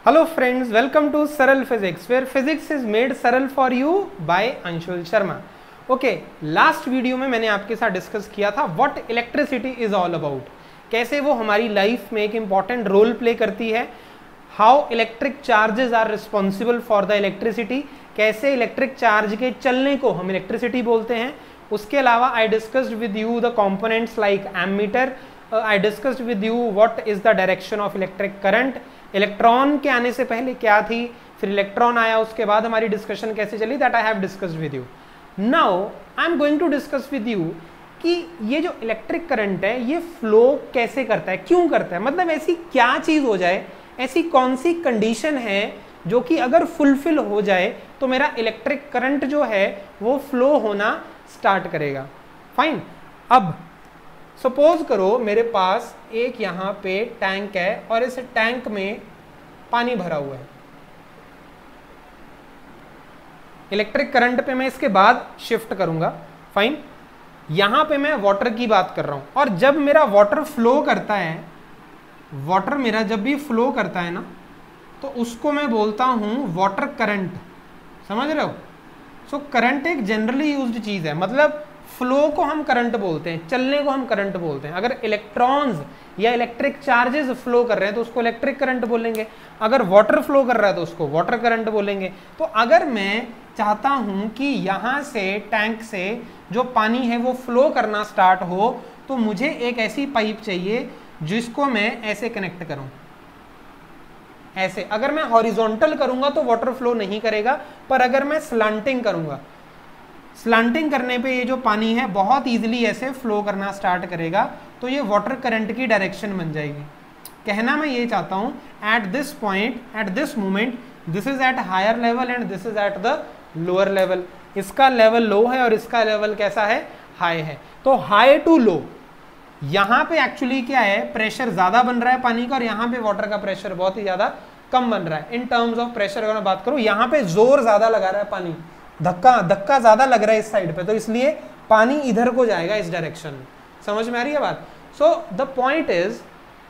Hello friends, welcome to Saral Physics, where physics is made सरल for you by Anshul Sharma. Okay, last video में मैंने आपके साथ discuss किया था what electricity is all about, कैसे वो हमारी लाइफ में एक इंपॉर्टेंट रोल प्ले करती है, how electric charges are responsible for the electricity, कैसे इलेक्ट्रिक चार्ज के चलने को हम इलेक्ट्रिसिटी बोलते हैं. उसके अलावा I discussed with you the components like ammeter, I discussed with you what is the direction of electric current, electron के आने से पहले क्या थी, फिर इलेक्ट्रॉन आया, उसके बाद हमारी डिस्कशन कैसे चली, that I have discussed with you. Now I am going to discuss with you कि ये जो इलेक्ट्रिक करंट है ये फ्लो कैसे करता है, क्यों करता है, मतलब ऐसी क्या चीज हो जाए, ऐसी कौन सी कंडीशन है जो कि अगर फुलफिल हो जाए तो मेरा इलेक्ट्रिक करंट जो है वो फ्लो होना स्टार्ट करेगा. फाइन. अब सपोज करो मेरे पास एक यहाँ पे टैंक है और इस टैंक में पानी भरा हुआ है. इलेक्ट्रिक करंट पे मैं इसके बाद शिफ्ट करूंगा. फाइन. यहां पे मैं वाटर की बात कर रहा हूं और जब मेरा वाटर फ्लो करता है, वाटर मेरा जब भी फ्लो करता है ना, तो उसको मैं बोलता हूं वाटर करंट. समझ रहे हो? सो करंट एक जनरली यूज्ड चीज है, मतलब फ्लो को हम करंट बोलते हैं, चलने को हम करंट बोलते हैं. अगर इलेक्ट्रॉन्स या इलेक्ट्रिक चार्जेस फ्लो कर रहे हैं तो उसको इलेक्ट्रिक करंट बोलेंगे, अगर वाटर फ्लो कर रहा है तो उसको वाटर करंट बोलेंगे. तो अगर मैं चाहता हूं कि यहां से टैंक से जो पानी है वो फ्लो करना स्टार्ट हो, तो मुझे एक ऐसी पाइप चाहिए जिसको मैं ऐसे कनेक्ट करूं. ऐसे अगर मैं हॉरिजॉन्टल करूंगा तो वाटर फ्लो नहीं करेगा, पर अगर मैं स्लांटिंग करूंगा, स्लांटिंग करने पे ये जो पानी है बहुत इजीली ऐसे फ्लो करना स्टार्ट करेगा, तो ये वाटर करंट की डायरेक्शन बन जाएगी. कहना मैं ये चाहता हूं, at this point, at this moment, this is at higher level and this is at the lower level. इसका लेवल लो है और इसका लेवल कैसा है, हाई है. तो हाई टू लो, यहां पे एक्चुअली क्या है, प्रेशर ज्यादा बन रहा है पानी का और यहां पे वाटर का प्रेशर बहुत ही ज्यादा कम बन रहा है. इन टर्म्स ऑफ प्रेशर अगर मैं बात करूं, यहां पे जोर ज्यादा लगा रहा है पानी, धक्का ज्यादा लग रहा है इस साइड पे, तो इसलिए पानी इधर को जाएगा, इस डायरेक्शन में. समझ में आ रही है बात? सो द पॉइंट इज,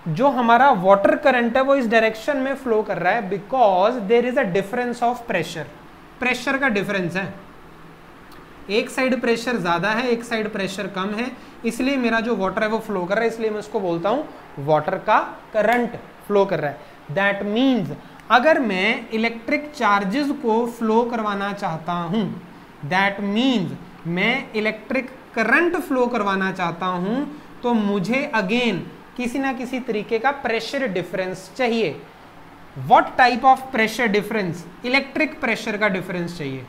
जो हमारा वाटर करंट है वो इस डायरेक्शन में फ्लो कर रहा है because there is a difference of pressure. Pressure का डिफरेंस है, एक साइड प्रेशर ज्यादा है, एक साइड प्रेशर कम है, इसलिए मेरा जो वाटर है वो फ्लो कर रहा है, इसलिए मैं उसको बोलता हूं वाटर का करंट फ्लो कर रहा है. दैट मीन्स अगर मैं इलेक्ट्रिक चार्जेस को फ्लो करवाना चाहता हूं, दैट मीन्स मैं इलेक्ट्रिक करंट फ्लो करवाना चाहता हूं, तो मुझे अगेन किसी ना किसी तरीके का प्रेशर डिफरेंस चाहिए. What type of pressure difference? Electric pressure का डिफरेंस चाहिए.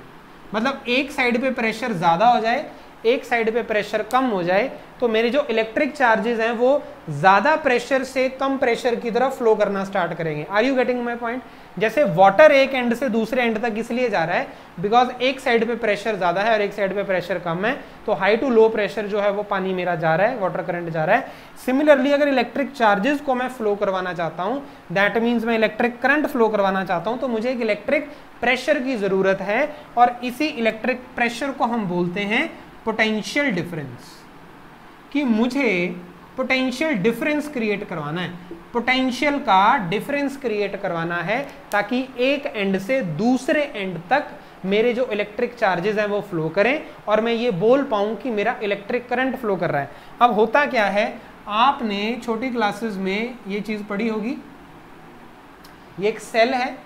मतलब एक साइड पे प्रेशर ज्यादा हो जाए, एक साइड पे प्रेशर कम हो जाए, तो मेरे जो इलेक्ट्रिक चार्जेस हैं वो ज्यादा प्रेशर से कम प्रेशर की तरफ फ्लो करना स्टार्ट करेंगे. Are you getting my point? जैसे वाटर एक एंड से दूसरे एंड तक इसलिए जा रहा है बिकॉज एक साइड पे प्रेशर ज्यादा है और एक साइड पे प्रेशर कम है, तो हाई टू लो प्रेशर जो है वो पानी मेरा जा रहा है, वाटर करंट जा रहा है. सिमिलरली अगर इलेक्ट्रिक चार्जेस को मैं फ्लो करवाना चाहता हूं, दैट मीन्स मैं इलेक्ट्रिक करंट फ्लो करवाना चाहता हूं, तो मुझे एक इलेक्ट्रिक प्रेशर की जरूरत है और इसी इलेक्ट्रिक प्रेशर को हम बोलते हैं पोटेंशियल डिफरेंस. कि मुझे पोटेंशियल डिफरेंस क्रिएट करवाना है, पोटेंशियल का डिफरेंस क्रिएट करवाना है ताकि एक एंड से दूसरे एंड तक मेरे जो इलेक्ट्रिक चार्जेस हैं वो फ्लो करें और मैं ये बोल पाऊं कि मेरा इलेक्ट्रिक करंट फ्लो कर रहा है. अब होता क्या है, आपने छोटी क्लासेस में ये चीज पढ़ी होगी, ये एक सेल है.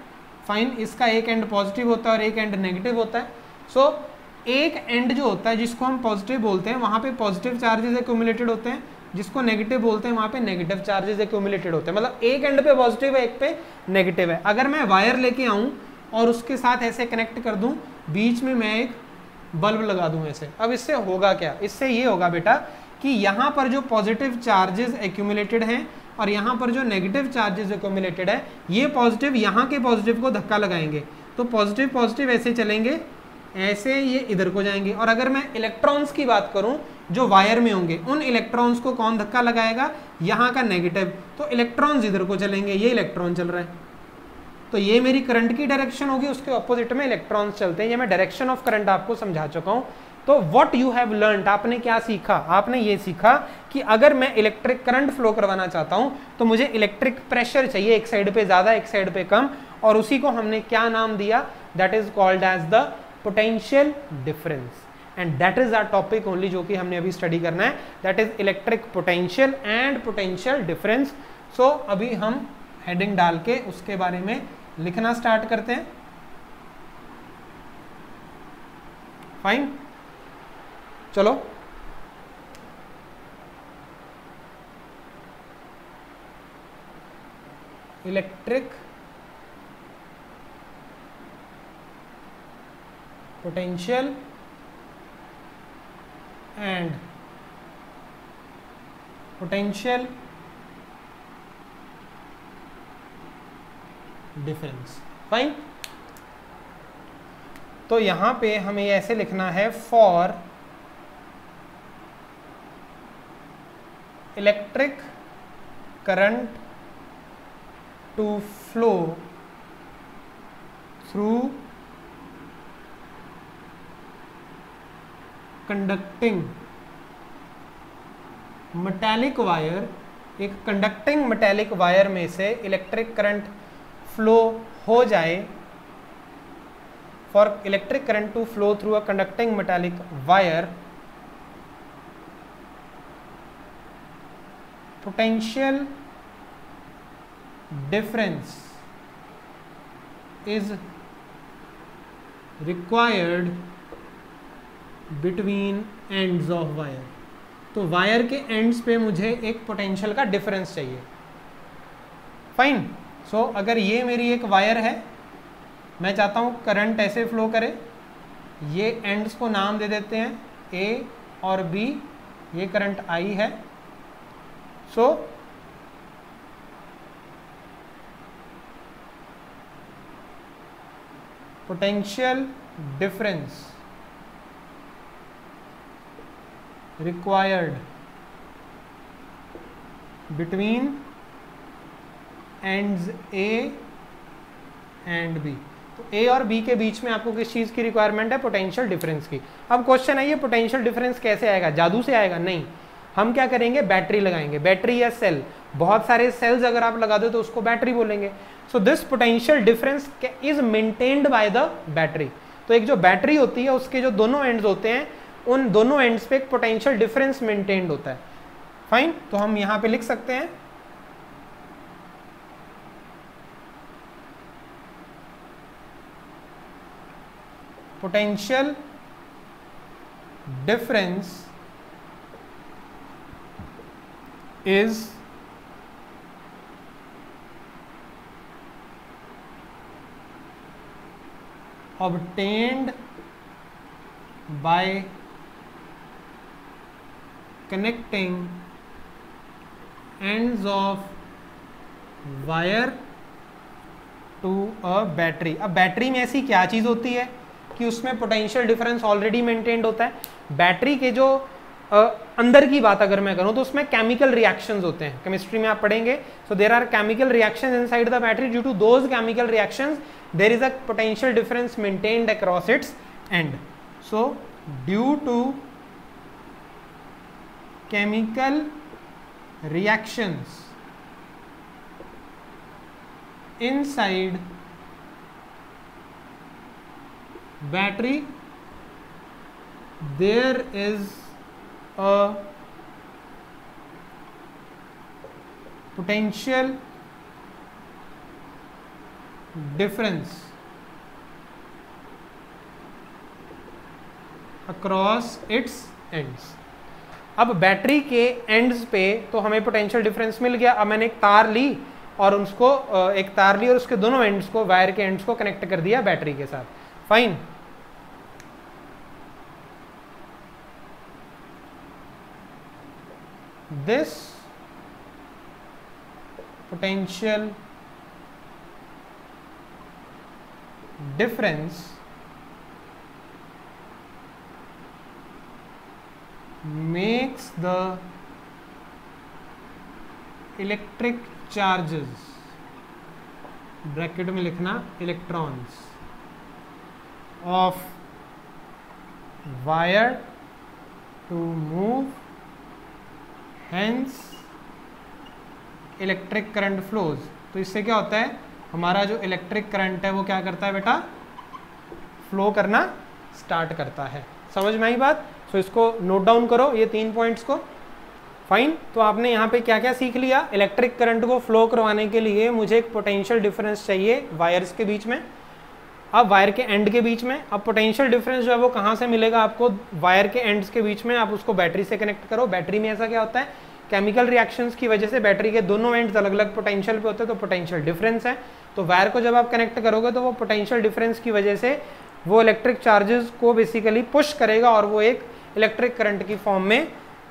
फाइन. इसका एक एंड पॉजिटिव होता है और एक एंड नेगेटिव होता है. सो एक एंड जो होता है जिसको हम पॉजिटिव बोलते हैं, वहां पे पॉजिटिव चार्जेस एक्यूमुलेटेड होते हैं, जिसको नेगेटिव बोलते हैं वहां पे नेगेटिव चार्जेस एक्यूमुलेटेड होते हैं. मतलब एक एंड पे पॉजिटिव है, एक पे नेगेटिव है. अगर मैं वायर लेके आऊं और उसके साथ ऐसे कनेक्ट कर दूं, बीच में मैं एक बल्ब लगा दूं ऐसे, अब इससे होगा क्या? इससे ये होगा बेटा कि यहाँ पर जो पॉजिटिव चार्जेस एक्यूमुलेटेड हैं और यहाँ पर जो नेगेटिव चार्जेस एक्यूमुलेटेड है, ये पॉजिटिव यहाँ के पॉजिटिव को धक्का लगाएंगे, तो पॉजिटिव पॉजिटिव ऐसे चलेंगे, ऐसे ये इधर को जाएंगे. और अगर मैं इलेक्ट्रॉन्स की बात करूं जो वायर में होंगे, उन इलेक्ट्रॉन्स को कौन धक्का लगाएगा? यहाँ का नेगेटिव, तो इलेक्ट्रॉन्स इधर को चलेंगे, ये इलेक्ट्रॉन चल रहा है, तो ये मेरी करंट की डायरेक्शन होगी, उसके ऑपोजिट में इलेक्ट्रॉन्स चलते हैं. ये मैं डायरेक्शन ऑफ करंट आपको समझा चुका हूं. तो व्हाट यू हैव लर्नड, आपने क्या सीखा? आपने ये सीखा कि अगर मैं इलेक्ट्रिक करंट फ्लो करवाना चाहता हूं तो मुझे इलेक्ट्रिक प्रेशर चाहिए, एक साइड पे ज्यादा एक साइड पे कम, और उसी को हमने क्या नाम दिया, that is called as the potential difference, and that is our topic only, जो कि हमने अभी स्टडी करना है, that is electric potential and potential difference. So अभी हम हेडिंग डाल के उसके बारे में लिखना स्टार्ट करते हैं। फाइन, चलो electric potential and potential difference. Fine, तो यहां पे हमें ऐसे लिखना है, for electric current to flow through conducting metallic wire, एक कंडक्टिंग मेटेलिक वायर में से इलेक्ट्रिक करंट फ्लो हो जाए, for electric current to flow through a conducting metallic wire, potential difference is required between ends of wire। तो wire के ends पे मुझे एक पोटेंशियल का डिफरेंस चाहिए। फाइन, सो अगर ये मेरी एक वायर है, मैं चाहता हूं करंट ऐसे फ्लो करे, ये एंड्स को नाम दे देते हैं ए और बी, ये करंट आई है। सो potential difference required between ends A and B। तो A और B के बीच में आपको किस चीज़ की रिक्वायरमेंट है, पोटेंशियल डिफरेंस की। अब क्वेश्चन है, ये पोटेंशियल डिफरेंस कैसे आएगा, जादू से आएगा? नहीं, हम क्या करेंगे, बैटरी लगाएंगे, बैटरी या सेल, बहुत सारे सेल्स अगर आप लगा दो तो उसको बैटरी बोलेंगे। So this potential difference is maintained by the battery. तो एक जो बैटरी होती है उसके जो दोनों एंड्स होते हैं, उन दोनों एंड्स पे एक पोटेंशियल डिफरेंस मेंटेन्ड होता है। फाइन, तो हम यहां पे लिख सकते हैं potential difference is obtained by connecting ends of wire to a battery। अब बैटरी में ऐसी क्या चीज़ होती है कि उसमें पोटेंशियल डिफरेंस ऑलरेडी मेंटेन्ड होता है। बैटरी के जो अंदर की बात अगर मैं करूं तो उसमें केमिकल रिएक्शंस होते हैं, केमिस्ट्री में आप पढ़ेंगे। So there are chemical reactions inside the battery, due to those chemical reactions there is a potential difference maintained across its end. So due to chemical reactions inside battery there is a potential difference across its ends। अब battery के ends पे तो हमें potential difference मिल गया। अब मैंने एक तार ली और उसको एक तार ली और उसके दोनों एंड्स को, वायर के एंड्स को कनेक्ट कर दिया बैटरी के साथ। Fine, this potential difference makes the electric charges, bracket में लिखना electrons, of wire to move, hence electric current flows। तो इससे क्या होता है, हमारा जो इलेक्ट्रिक करंट है वो क्या करता है बेटा, फ्लो करना स्टार्ट करता है। समझ में आई बात? सो इसको नोट डाउन करो ये 3 पॉइंट्स को। फाइन, तो आपने यहाँ पे क्या क्या सीख लिया? इलेक्ट्रिक करंट को फ्लो करवाने के लिए मुझे एक पोटेंशियल डिफरेंस चाहिए वायर्स के बीच में, अब वायर के एंड के बीच में। अब पोटेंशियल डिफरेंस जो है वो कहाँ से मिलेगा आपको? वायर के एंड्स के बीच में। आप उसको बैटरी से कनेक्ट करो। बैटरी में ऐसा क्या होता है, केमिकल रिएक्शंस की वजह से बैटरी के दोनों एंड्स अलग अलग पोटेंशियल पे होते हैं, तो पोटेंशियल डिफरेंस है। तो वायर को जब आप कनेक्ट करोगे तो वो पोटेंशियल डिफरेंस की वजह से वो इलेक्ट्रिक चार्जेस को बेसिकली पुश करेगा और वो एक इलेक्ट्रिक करंट की फॉर्म में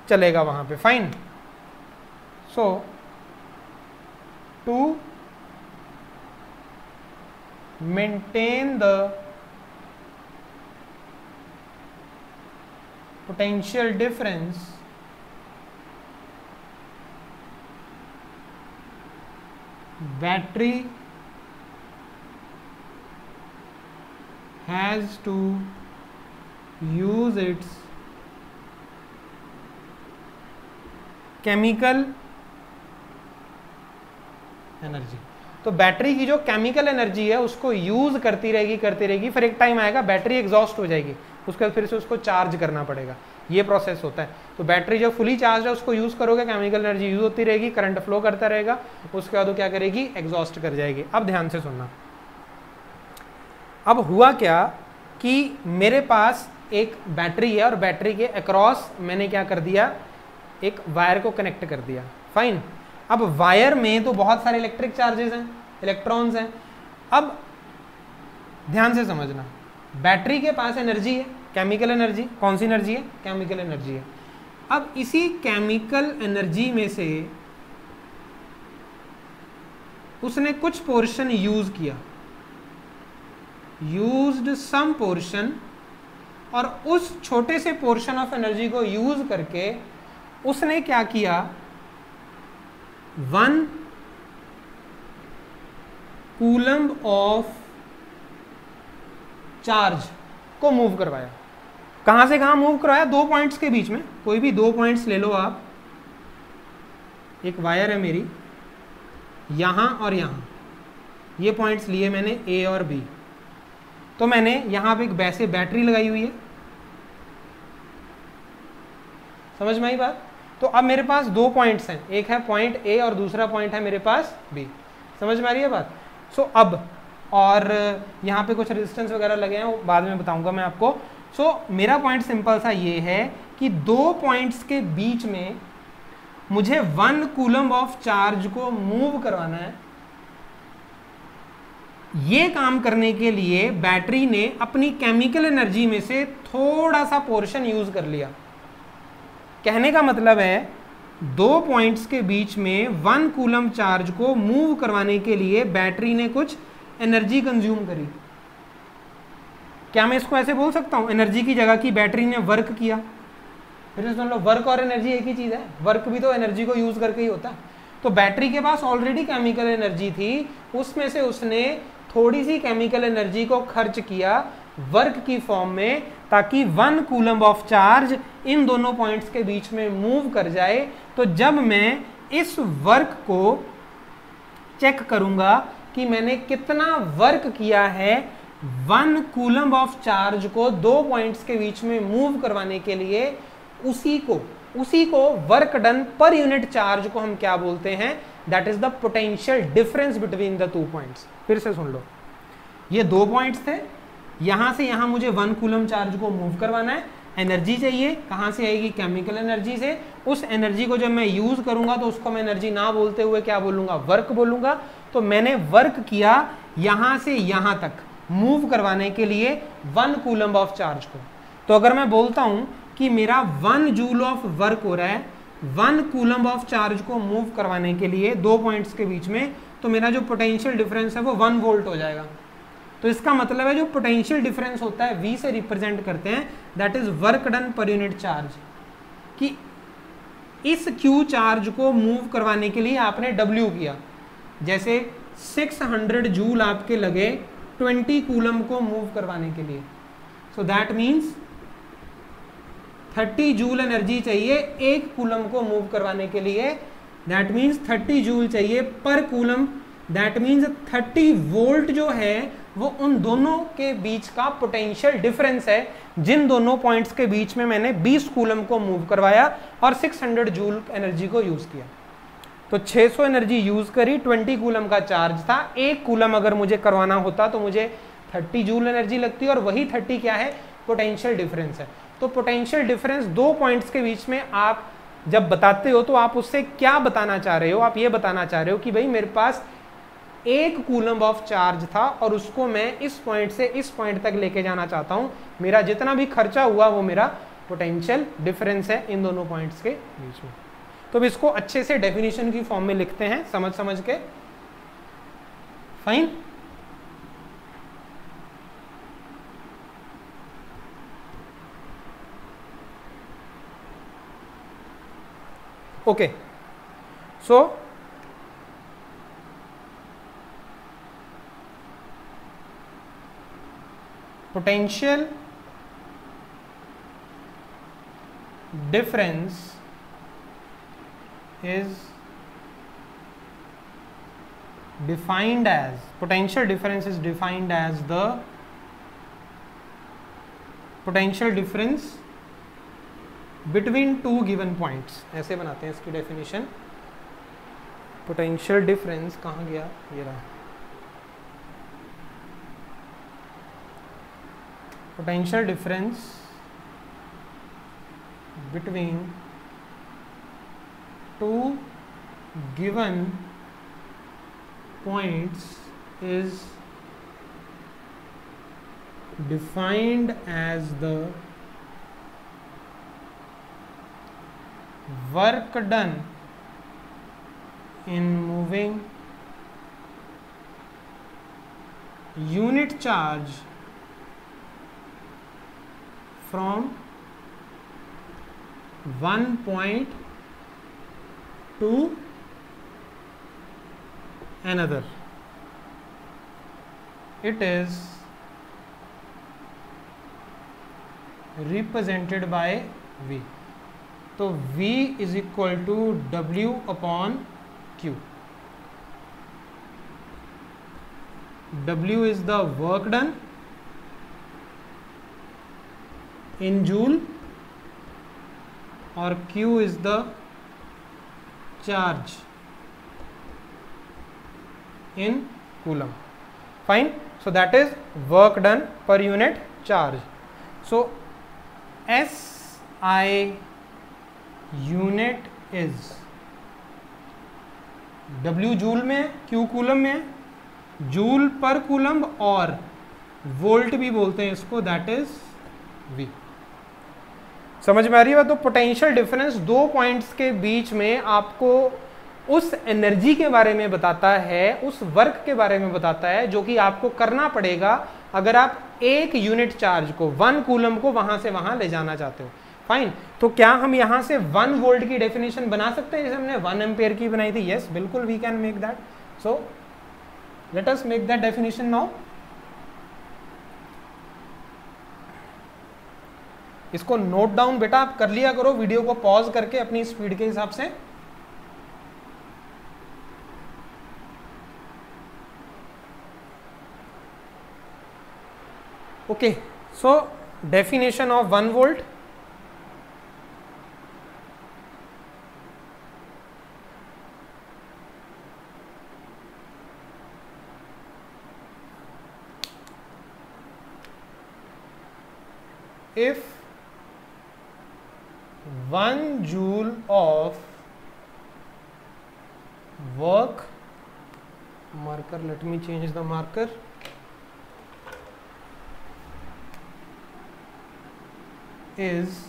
चलेगा वहां पे। Fine, so to maintain the potential difference battery has to use its chemical energy. तो बैटरी की जो केमिकल एनर्जी है उसको यूज करती रहेगी, फिर एक टाइम आएगा बैटरी एग्जॉस्ट हो जाएगी, उसके बाद फिर से उसको चार्ज करना पड़ेगा। ये प्रोसेस होता है। तो बैटरी जब फुली चार्ज है उसको यूज करोगे, केमिकल एनर्जी यूज होती रहेगी, करंट फ्लो करता रहेगा, उसके बाद वो क्या करेगी, एग्जॉस्ट कर जाएगी। अब ध्यान से सुनना, अब हुआ क्या कि मेरे पास एक बैटरी है और बैटरी के अक्रॉस मैंने क्या कर दिया, एक वायर को कनेक्ट कर दिया। फाइन, अब वायर में तो बहुत सारे इलेक्ट्रिक चार्जेस हैं, इलेक्ट्रॉन्स हैं। अब ध्यान से समझना, बैटरी के पास एनर्जी है, केमिकल एनर्जी। कौन सी एनर्जी है? केमिकल एनर्जी है। अब इसी केमिकल एनर्जी में से उसने कुछ पोर्शन यूज किया, यूज्ड सम पोर्शन, और उस छोटे से पोर्शन ऑफ एनर्जी को यूज करके उसने क्या किया, 1 कूलम्ब ऑफ चार्ज को मूव करवाया। कहां से कहां मूव करवाया? 2 पॉइंट्स के बीच में। कोई भी 2 पॉइंट्स ले लो आप, एक वायर है मेरी यहां और यहां, ये पॉइंट्स लिए मैंने ए और बी। तो मैंने यहां पे एक वैसे बैटरी लगाई हुई है, समझ में आई बात? तो अब मेरे पास 2 पॉइंट्स हैं, एक है पॉइंट ए और दूसरा पॉइंट है मेरे पास बी। समझ में आ रही है बात? सो अब और यहाँ पे कुछ रेजिस्टेंस वगैरह लगे हैं, वो बाद में बताऊंगा मैं आपको। सो मेरा पॉइंट सिंपल सा ये है कि 2 पॉइंट्स के बीच में मुझे 1 कूलम्ब ऑफ चार्ज को मूव करवाना है। ये काम करने के लिए बैटरी ने अपनी केमिकल एनर्जी में से थोड़ा सा पोर्शन यूज कर लिया। कहने का मतलब है 2 पॉइंट्स के बीच में 1 कूलम्ब चार्ज को मूव करवाने के लिए बैटरी ने कुछ एनर्जी कंज्यूम करी। क्या मैं इसको ऐसे बोल सकता हूं, एनर्जी की जगह की बैटरी ने वर्क किया? फिर सुन लो, वर्क और एनर्जी एक ही चीज है, वर्क भी तो एनर्जी को यूज करके ही होता है। तो बैटरी के पास ऑलरेडी केमिकल एनर्जी थी, उसमें से उसने थोड़ी सी केमिकल एनर्जी को खर्च किया वर्क की फॉर्म में, ताकि 1 कूलम्ब ऑफ चार्ज इन दोनों पॉइंट्स के बीच में मूव कर जाए। तो जब मैं इस वर्क को चेक करूंगा कि मैंने कितना वर्क किया है 1 कूलम्ब ऑफ चार्ज को 2 पॉइंट्स के बीच में मूव करवाने के लिए, उसी को work done per unit charge को हम क्या बोलते हैं? That is the potential difference between the 2 points. फिर से सुन लो, ये 2 पॉइंट्स थे, यहां से यहां मुझे 1 कूलम्ब चार्ज को मूव करवाना है। एनर्जी चाहिए, कहां से आएगी? केमिकल एनर्जी से। उस एनर्जी को जब मैं यूज करूंगा तो उसको मैं एनर्जी ना बोलते हुए क्या बोलूंगा? वर्क बोलूंगा। तो मैंने वर्क किया यहां से यहां तक मूव करवाने के लिए 1 कूलम्ब ऑफ चार्ज को। तो अगर मैं बोलता हूं कि मेरा 1 जूल ऑफ वर्क हो रहा है 1 कूलम्ब ऑफ चार्ज को मूव करवाने के लिए 2 पॉइंट्स के बीच में, तो मेरा जो पोटेंशियल डिफरेंस है वो 1 वोल्ट हो जाएगा। तो इसका मतलब है जो पोटेंशियल डिफरेंस होता है V से रिप्रेजेंट करते हैं, that is work done per unit charge. कि इस Q चार्ज को मूव करवाने के लिए आपने W किया, जैसे 600 जूल आपके लगे 20 कूलम्ब को मूव करवाने के लिए। So that means 30 joule energy चाहिए 1 कूलम्ब को मूव करवाने के लिए। दैट मीन्स 30 जूल चाहिए पर कूलम्ब दैट मीन्स 30 वोल्ट जो है वो उन दोनों के बीच का पोटेंशियल डिफरेंस है, जिन दोनों पॉइंट्स के बीच में मैंने 20 कूलम को मूव करवाया और 600 जूल एनर्जी को यूज किया। तो 600 एनर्जी यूज करी, 20 कूलम का चार्ज था, 1 कूलम अगर मुझे करवाना होता तो मुझे 30 जूल एनर्जी लगती, और वही 30 क्या है, पोटेंशियल डिफरेंस है। तो पोटेंशियल डिफरेंस दो पॉइंट्स के बीच में आप जब बताते हो तो आप उससे क्या बताना चाह रहे हो, आप ये बताना चाह रहे हो कि भाई मेरे पास 1 कूलम ऑफ चार्ज था और उसको मैं इस पॉइंट से इस पॉइंट तक लेके जाना चाहता हूं, मेरा जितना भी खर्चा हुआ वो मेरा पोटेंशियल डिफरेंस है इन दोनों पॉइंट्स के बीच में। तो अब इसको अच्छे से डेफिनेशन की फॉर्म में लिखते हैं समझ समझ के। Fine, okay, so potential difference is defined as, potential difference is defined as the potential difference between two given points। ऐसे बनाते हैं इसकी डेफिनेशन। पोटेंशियल डिफरेंस कहाँ गया, ये रहा, potential difference between two given points is defined as the work done in moving unit charge from one point to another. It is represented by V। तो V is equal to W upon Q। W is the work done in joule और Q is the charge in coulomb। Fine, so that is work done per unit charge। So SI unit is W joule में, Q coulomb में, joule पर coulomb और volt भी बोलते हैं इसको, that is V। समझ में आ रही है? तो पोटेंशियल डिफरेंस दो पॉइंट्स के बीच में आपको उस एनर्जी के बारे में बताता है, उस वर्क के बारे में बताता है जो कि आपको करना पड़ेगा अगर आप एक यूनिट चार्ज को, 1 कूलम को वहां से वहां ले जाना चाहते हो। फाइन, तो क्या हम यहां से 1 वोल्ट की डेफिनेशन बना सकते हैं जैसे हमने 1 एम्पेयर की बनाई थी? यस, बिल्कुल we can make that. So let us make that definition now. इसको नोट डाउन बेटा आप कर लिया करो, वीडियो को पॉज करके अपनी स्पीड के हिसाब से। Okay, so definition of 1 volt. If 1 joule of work, marker, let me change the marker, is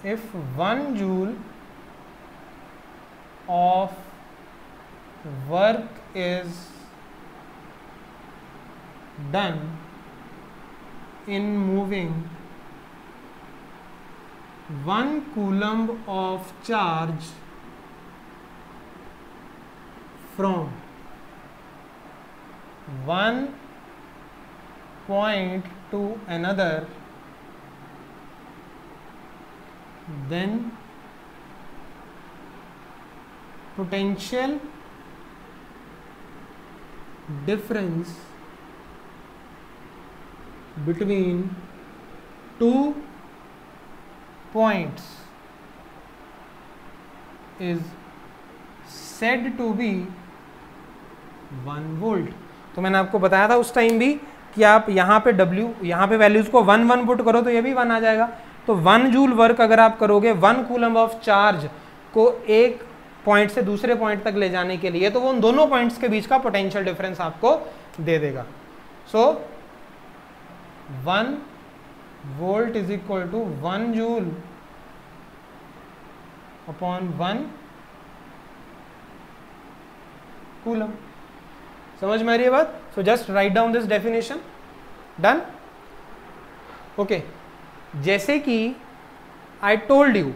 if 1 joule of work is done in moving 1 coulomb of charge from one point to another, then potential difference between two points is said to be 1 volt. तो मैंने आपको बताया था उस time भी कि आप यहाँ पे W, यहाँ पे वैल्यूज को 1 1 पुट करो तो ये भी 1 आ जाएगा। तो 1 जूल वर्क अगर आप करोगे 1 कूलम ऑफ चार्ज को एक पॉइंट से दूसरे पॉइंट तक ले जाने के लिए, तो वो उन दोनों पॉइंट्स के बीच का पोटेंशियल डिफरेंस आपको दे देगा। So 1 volt is equal to 1 joule upon 1 coulomb. समझ में आ रही है बात? So just write down this definition. Done? Okay. जैसे कि आई टोल्ड यू,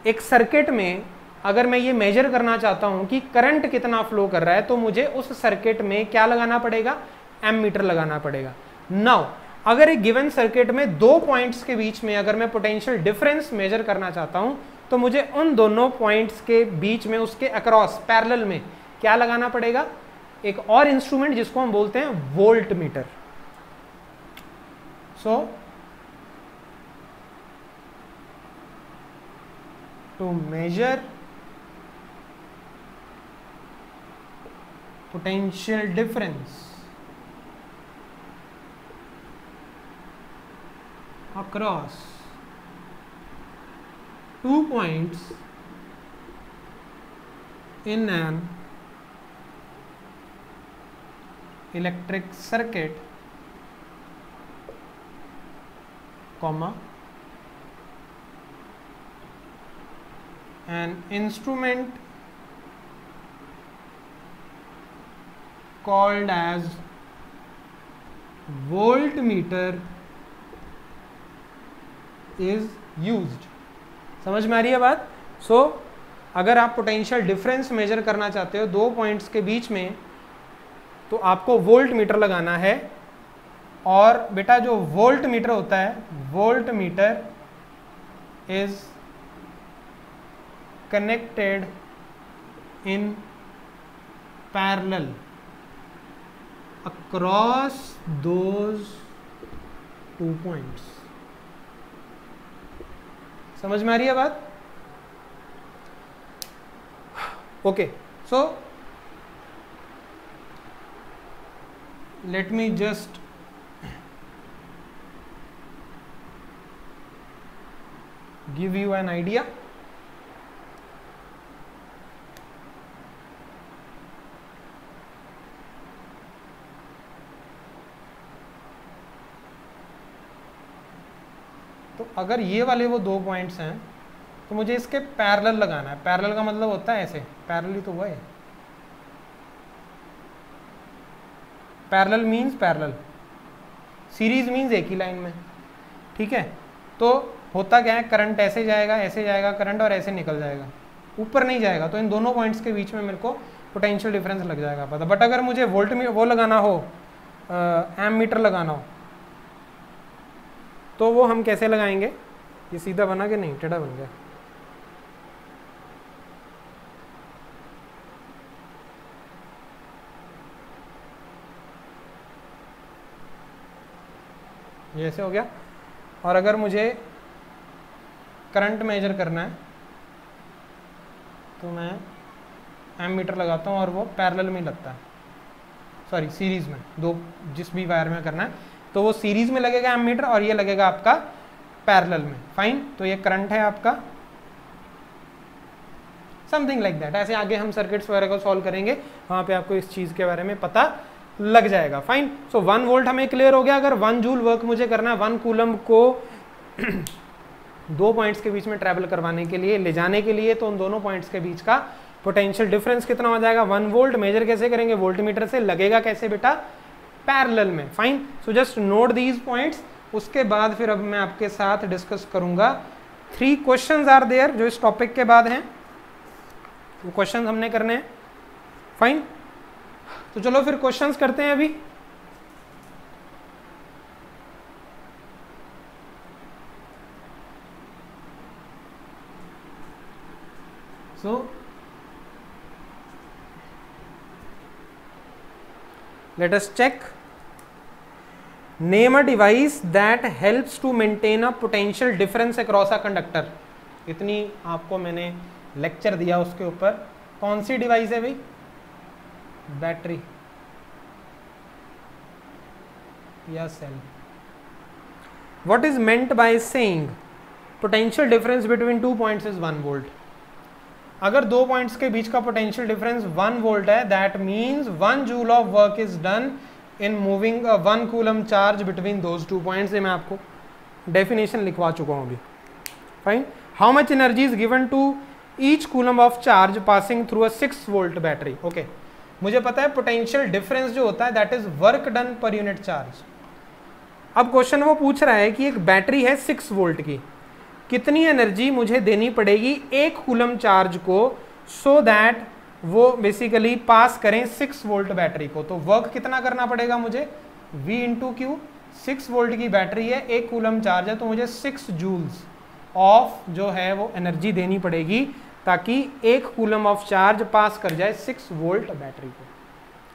एक सर्किट में अगर मैं ये मेजर करना चाहता हूं कि करंट कितना फ्लो कर रहा है, तो मुझे उस सर्किट में क्या लगाना पड़ेगा? एमीटर लगाना पड़ेगा। नाउ अगर एक गिवन सर्किट में दो पॉइंट्स के बीच में अगर मैं पोटेंशियल डिफरेंस मेजर करना चाहता हूं, तो मुझे उन दोनों पॉइंट्स के बीच में उसके अक्रॉस पैरेलल में क्या लगाना पड़ेगा? एक और इंस्ट्रूमेंट जिसको हम बोलते हैं voltmeter. So to measure potential difference across 2 points in an electric circuit, comma, an instrument called as voltmeter is used। समझ में आ रही है बात? सो अगर आप पोटेंशियल डिफरेंस मेजर करना चाहते हो दो पॉइंट्स के बीच में, तो आपको वोल्ट मीटर लगाना है। और बेटा जो वोल्ट मीटर होता है, volt meter is connected in parallel across those 2 points। समझ में आ रही है बात? Okay, so let me just give you an idea. तो अगर ये वाले वो 2 पॉइंट्स हैं, तो मुझे इसके पैरेलल लगाना है। पैरेलल का मतलब होता है ऐसे, पैरेलल ही तो हुआ है। Parallel means parallel, series means एक ही लाइन में, ठीक है। तो होता क्या है, करंट ऐसे जाएगा करंट, और ऐसे निकल जाएगा, ऊपर नहीं जाएगा। तो इन दोनों पॉइंट्स के बीच में मेरे को पोटेंशियल डिफरेंस लग जाएगा पता। बट अगर मुझे वोल्ट में वो लगाना हो, एम मीटर लगाना हो, तो वो हम कैसे लगाएंगे? ये सीधा बना कि नहीं, टेढ़ा बन गया? ये ऐसे हो गया। और अगर मुझे करंट मेजर करना है, तो मैं एम मीटर लगाता हूँ और वो पैरेलल में लगता है, सॉरी सीरीज में, दो जिस भी वायर में करना है तो वो सीरीज में लगेगा एमीटर, और ये लगेगा आपका पैरेलल में। फाइन, तो ये करंट है आपका, समथिंग लाइक दैट। ऐसे आगे हम सर्किट्स वगैरह को सॉल्व करेंगे, वहां पे आपको इस चीज के बारे में पता लग जाएगा। फाइन, सो 1 वोल्ट हमें क्लियर हो गया। अगर 1 जूल वर्क मुझे करना है 1 कूलम को 2 पॉइंट्स के बीच में ट्रेवल करवाने के लिए, ले जाने के लिए, तो उन दोनों पॉइंट्स के बीच का पोटेंशियल डिफरेंस कितना हो जाएगा? 1 वोल्ट। मेजर कैसे करेंगे? वोल्टमीटर से। लगेगा कैसे बेटा? पैरेलल में। Fine, so just note these points. उसके बाद फिर अब मैं आपके साथ डिस्कस करूंगा 3 क्वेश्चंस आर देयर जो इस टॉपिक के बाद हैं, वो क्वेश्चंस हमने करने हैं। फाइन, तो चलो फिर क्वेश्चंस करते हैं अभी। Let us check. Name a device that helps to maintain a potential difference across a conductor. इतनी आपको मैंने लेक्चर दिया उसके ऊपर। कौन सी डिवाइस है भाई? बैटरी या cell. What is meant by saying potential difference between 2 points is 1 volt? अगर दो पॉइंट्स के बीच का पोटेंशियल डिफरेंस 1 वोल्ट है, that means 1 joule of work is done in moving 1 coulomb charge between those 2 points. मैं आपको definition लिखवा चुका हूं अभी। Fine. How much energy is given to each coulomb of charge passing through a 6 volt battery? Okay, मुझे पता है potential difference जो होता है that is work done per unit charge. अब क्वेश्चन वो पूछ रहा है कि एक बैटरी है 6 वोल्ट की, कितनी एनर्जी मुझे देनी पड़ेगी 1 कूलम चार्ज को सो दैट वो बेसिकली पास करें 6 वोल्ट बैटरी को। तो वर्क कितना करना पड़ेगा मुझे? V into Q. 6 वोल्ट की बैटरी है, 1 कूलम चार्ज है, तो मुझे 6 जूल्स ऑफ जो है वो एनर्जी देनी पड़ेगी ताकि 1 कूलम ऑफ चार्ज पास कर जाए 6 वोल्ट बैटरी को।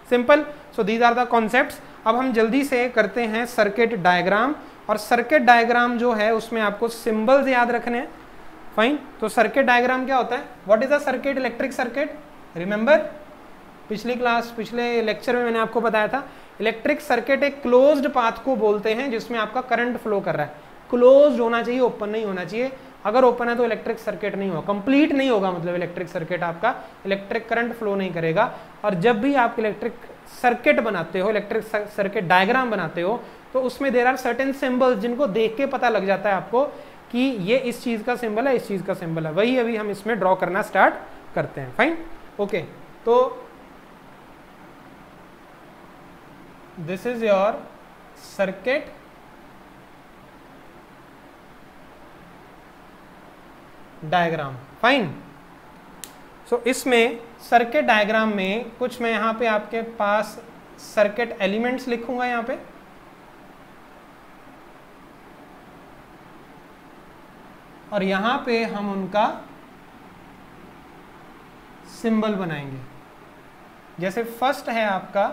Simple. So these are the concepts. अब हम जल्दी से करते हैं सर्किट डायग्राम, और सर्किट डायग्राम जो है उसमें आपको सिंबल्स याद रखने हैं। फाइन। तो सर्किट डायग्राम क्या होता है? What is a circuit? Electric circuit. Remember पिछले लेक्चर में मैंने आपको बताया था, इलेक्ट्रिक सर्किट एक क्लोज्ड पाथ को बोलते हैं जिसमें आपका करंट फ्लो कर रहा है। क्लोज्ड होना चाहिए, ओपन नहीं होना चाहिए। अगर ओपन है तो इलेक्ट्रिक सर्किट नहीं होगा, कंप्लीट नहीं होगा, मतलब इलेक्ट्रिक सर्किट आपका इलेक्ट्रिक करंट फ्लो नहीं करेगा। और जब भी आप इलेक्ट्रिक सर्किट बनाते हो, इलेक्ट्रिक सर्किट डायग्राम बनाते हो, तो उसमें देयर आर सर्टेन सिंबल्स जिनको देख के पता लग जाता है आपको कि ये इस चीज का सिंबल है, इस चीज का सिंबल है। वही अभी हम इसमें ड्रॉ करना स्टार्ट करते हैं। फाइन। ओके, तो this is your circuit diagram. Fine. So इसमें सर्किट डायग्राम में कुछ मैं यहां पे आपके पास सर्किट एलिमेंट्स लिखूंगा यहां पे, और यहां पे हम उनका सिंबल बनाएंगे। जैसे फर्स्ट है आपका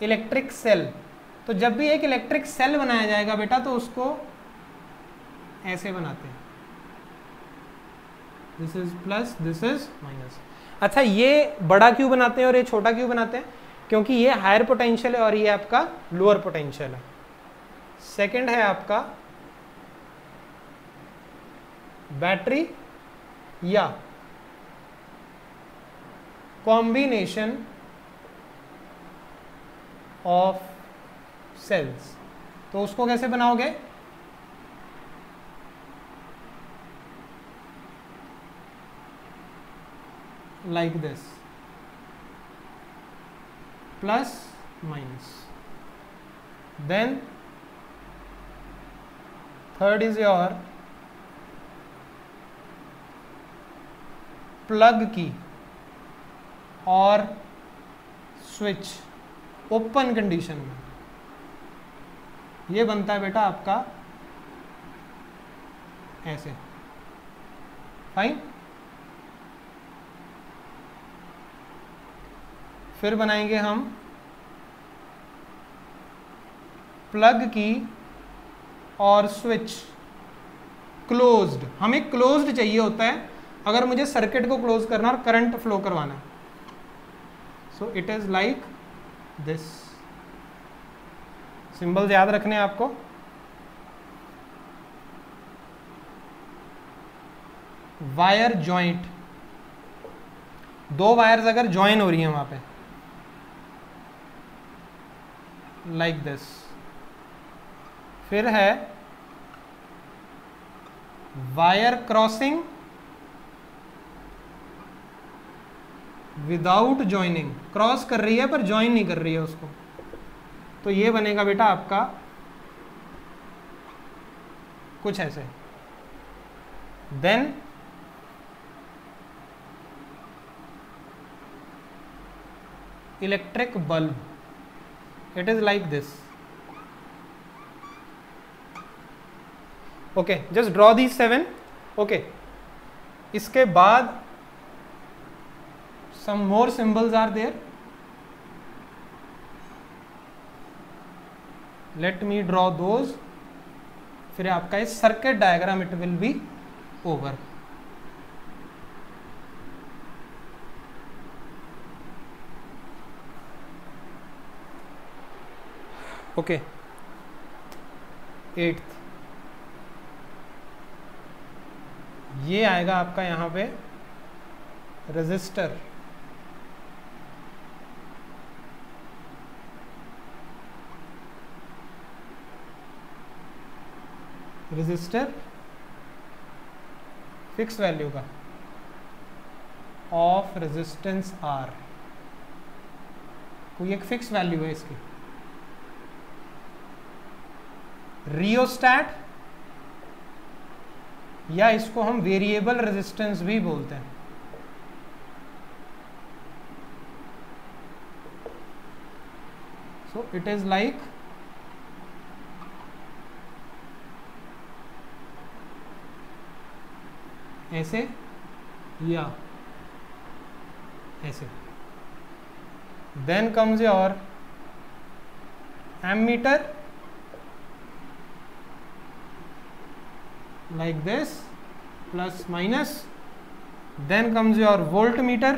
इलेक्ट्रिक सेल। तो जब भी एक इलेक्ट्रिक सेल बनाया जाएगा बेटा तो उसको ऐसे बनाते हैं, this is plus, this is minus. अच्छा, ये बड़ा क्यों बनाते हैं और ये छोटा क्यों बनाते हैं? क्योंकि ये हायर पोटेंशियल है और ये आपका लोअर पोटेंशियल है। सेकंड है आपका बैटरी या कॉम्बिनेशन ऑफ सेल्स। तो उसको कैसे बनाओगे? like this, plus minus. Then third is your plug की और स्विच ओपन कंडीशन में। ये बनता है बेटा आपका ऐसे। फाइन। फिर बनाएंगे हम प्लग की और स्विच क्लोज्ड। हमें क्लोज्ड चाहिए होता है अगर मुझे सर्किट को क्लोज करना और करंट फ्लो करवाना है। So it is like this. Symbols याद रखने हैं आपको। वायर जॉइंट, दो वायर्स अगर ज्वाइन हो रही हैं वहां पे, लाइक दिस। फिर है wire crossing without joining. Cross कर रही है पर ज्वाइन नहीं कर रही है उसको, तो ये बनेगा बेटा आपका कुछ ऐसे। Then electric bulb, it is like this. Okay, just draw these 7. Okay, इसके बाद some more symbols are there. Let me draw those, फिर आपका इस circuit diagram it will be over. Okay, 8th ये आएगा आपका यहाँ पे रेजिस्टर, फिक्स वैल्यू का ऑफ रेजिस्टेंस R, कोई एक फिक्स वैल्यू है इसकी। रियोस्टैट, या इसको हम वेरिएबल रेजिस्टेंस भी बोलते हैं। सो इट इज लाइक ऐसे या ऐसे। Then comes your ammeter like this, plus minus. Then comes your voltmeter,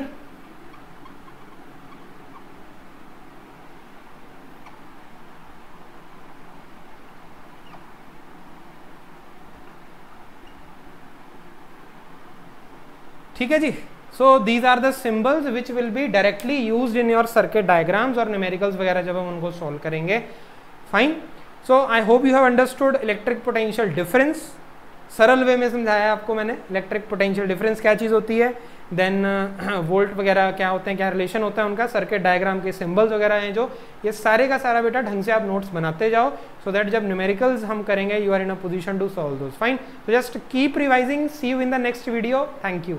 ठीक है जी। So these are the symbols which will be directly used in your circuit diagrams और न्यूमेरिकल्स वगैरह जब हम उनको सॉल्व करेंगे। Fine, so I hope you have understood electric potential difference. सरल वे में समझाया आपको मैंने इलेक्ट्रिक पोटेंशियल डिफरेंस क्या चीज़ होती है, देन वोल्ट वगैरह क्या होते हैं, क्या रिलेशन होता है उनका, सर्किट डायग्राम के सिंबल्स वगैरह हैं जो, ये सारे का सारा बेटा ढंग से आप नोट्स बनाते जाओ, सो दैट जब न्यूमेरिकल्स हम करेंगे you are in a position to solve those. Fine, तो just keep revising, see you in the next video, thank you.